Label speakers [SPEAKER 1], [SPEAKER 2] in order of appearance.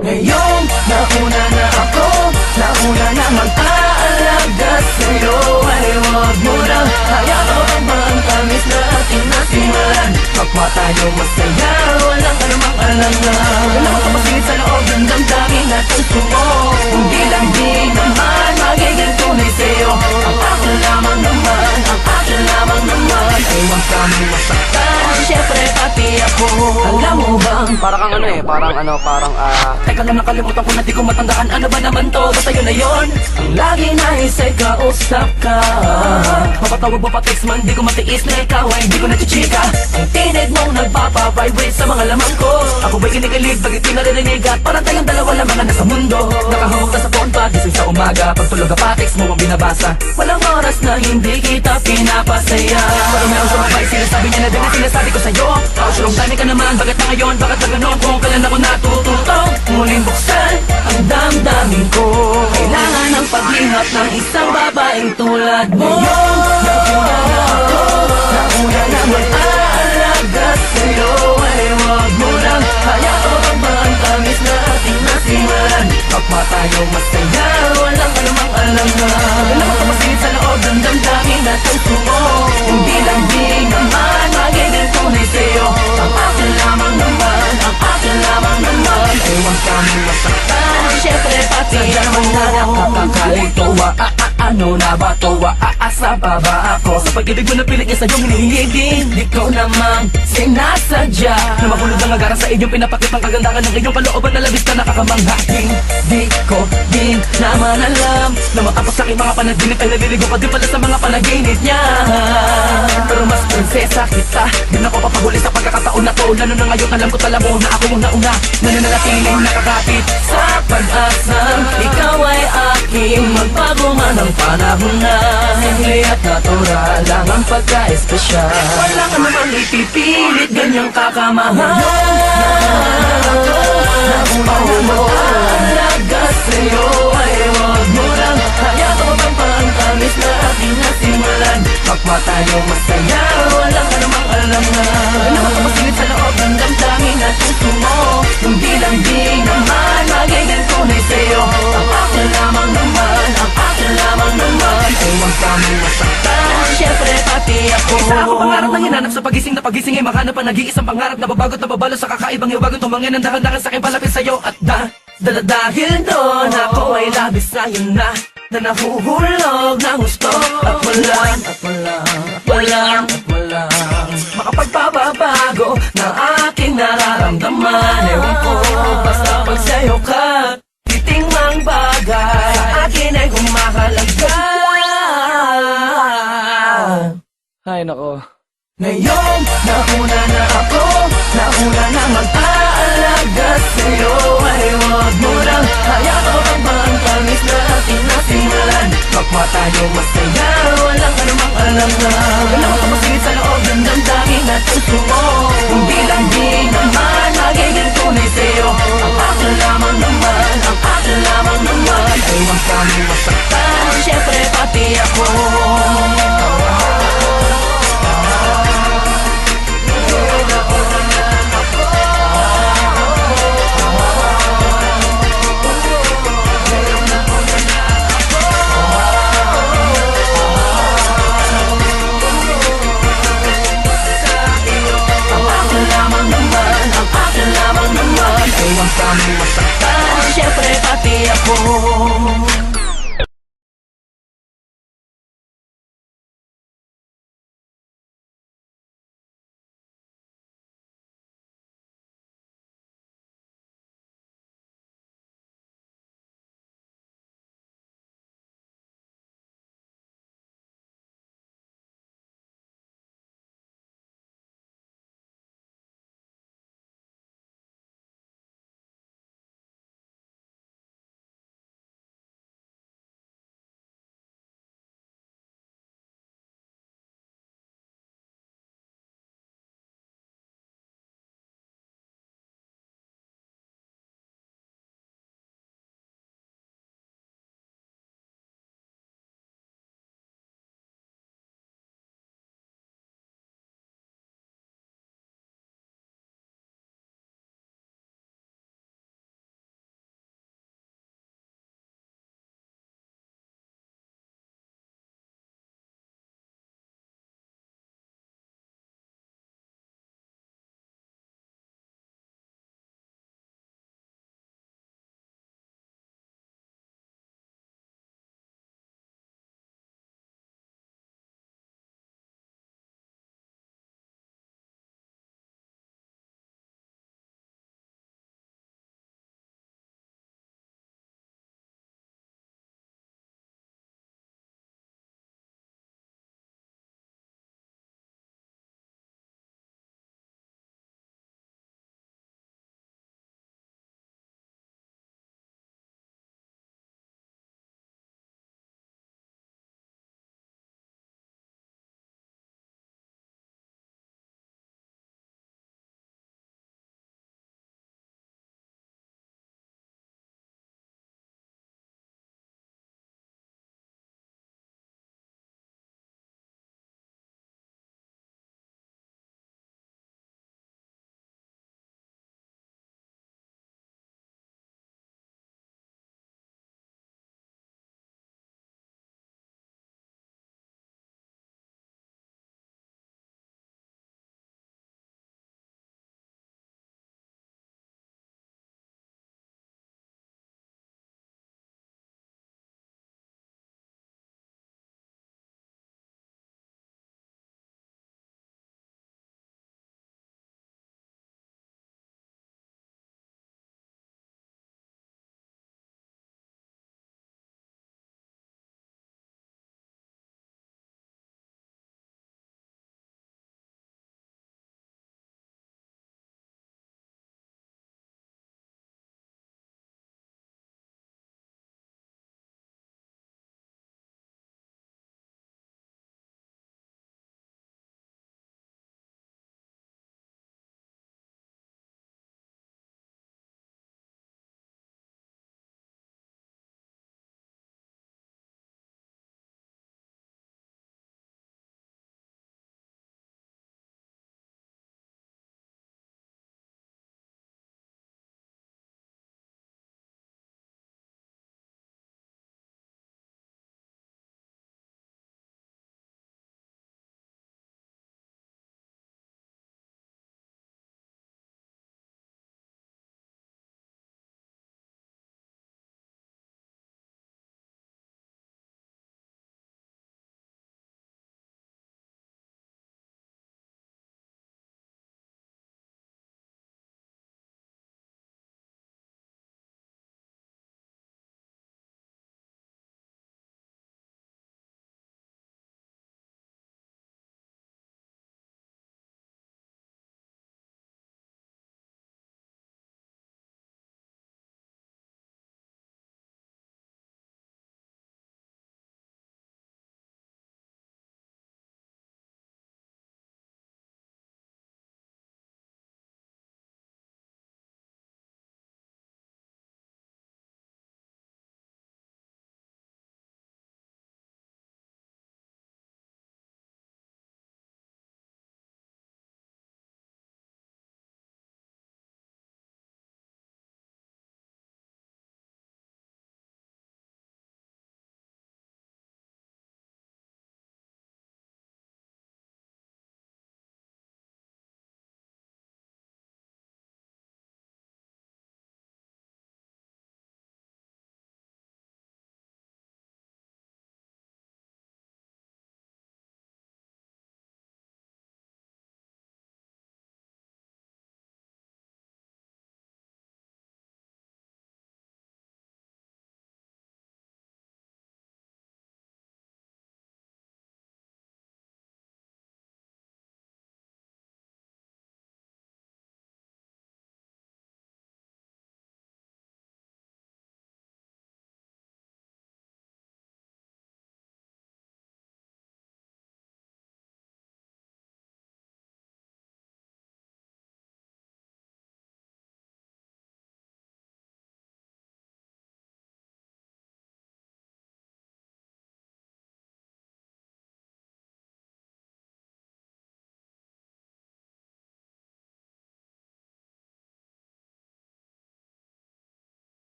[SPEAKER 1] Ngayong nauna na ako, nauna na mag-aalaga sa'yo, ay huwag mo nang hayaan ang tamis na ating nasimulan. Kapwa tayo masaya, walang anumang alangan. Wala kang masingit sa loob ng damdamin at puso mo. Hindi lang di naman magiging tunay sa'yo. Ang akin lamang naman, ang akin lamang naman, ay huwag kami masaktan, syempre pati ako. Alam mo bang,
[SPEAKER 2] Parang parang
[SPEAKER 1] teka lang, nakalimutan ko na di ko matandaan. Ano ba naman to? Basta yun na yun. Ang lagi nais ay kausap ka. Mapatawag mo pa text man, di ko matiis na ikaw ay di ko nachichika. Ang tinig mong nagpapavibrate sa mga lamang ko. Ako ba'y kinikilig, bakit di naririnig? At parang tayong dalawa lang mga nasa mundo. Nakahawak na sa phone pa, gising sa umaga. Pagtulog pa text mo ang binabasa. Walang oras na hindi kita pinapasaya. Pero meron sumabay, sinasabi niya na din ang sinasabi ko sa'yo. Pausulong dami ka naman, bakit na ngayon? Bakit na ganon? Kung kailan ako natututo muling buksan ang damdamin ko. Kailangan ng paglihap ng isang babaeng tulad mo. Nauna na ako, nauna na mag-aalaga sa'yo, ay huwag mo nang hayaan ang tamis na ating nasimulan. Kapwa tayo masaya, walang anumang alangan. Wala kang masingit sa loob ng damdamin at puso mo. Hindi lang di naman magiging tunay sa'yo. Ang akin lamang naman, ang akin lamang naman, ay huwag kami masaktan, syempre pati ako. Nakakakalituwa, ano na ba to? Aasa pa ba ako? Sa pag-ibig mo na pilit niya sa'yong hinihiling, di ko namang sinasadya na makulog ang agara sa inyong pinapakit ang kagandahan ng inyong kalooban na labis na nakakamanghating. Di ko din naman alam na matapos sa aking mga panaginip ay naliligo ka din pala sa mga panaginip niya. Pero mas prinsesa kita, din ako papahuli sa pagkakataon na to. Lalo na ngayon alam ko tala mo na ako yung nauna na nananatiling nakakapit sa pag-asang ikaw ay aking magbago man ang panahon na simple at natural lang ang pagka-espesyal. Wala ka namang ipipilit, ganyang kakamahal. Nauna mo alaga sa'yo, ay huwag mo lang hayaan ang tamis na ating nasimulan. Kapwa tayo masaya, walang anumang alangan. Wala kang masingit sa loob ng damdamin at puso mo. Hindi lang di naman magiging tunay sa'yo. Ang akin lamang naman, ang akin lamang naman, ay huwag kami masaktan, syempre pati ako. Isa ako pangarap na hinanap sa pagising na pagising ay makahanap pa nag-iisang pangarap na babagot na babalo sa kakaibang iwagon. Tumangin ang dahan-dahan sa aking palapit sa'yo at dahil doon ako ay labis na yun na nahuhulog ng gusto. At walang makapagpapabago ng aking nararamdaman. Ewan ko, basta pag sa'yo ka titingmang bagay sa akin ay humahalaga.
[SPEAKER 2] ay nako.
[SPEAKER 1] Ngayon, nauna na ako, nauna na mag-aalaga sa'yo, ay huwag mo nang hayaan ang tamis na ating nasimulan. Kapwa tayo masaya, walang anumang alangan. Wala kang masingit sa loob ng damdamin at puso mo. Hindi lang di naman magiging tunay sa'yo. Ang akin lamang naman, ang akin lamang naman, ay huwag kami masaktan, syempre pati ako. Huwag kami masaktan, syempre pati ako.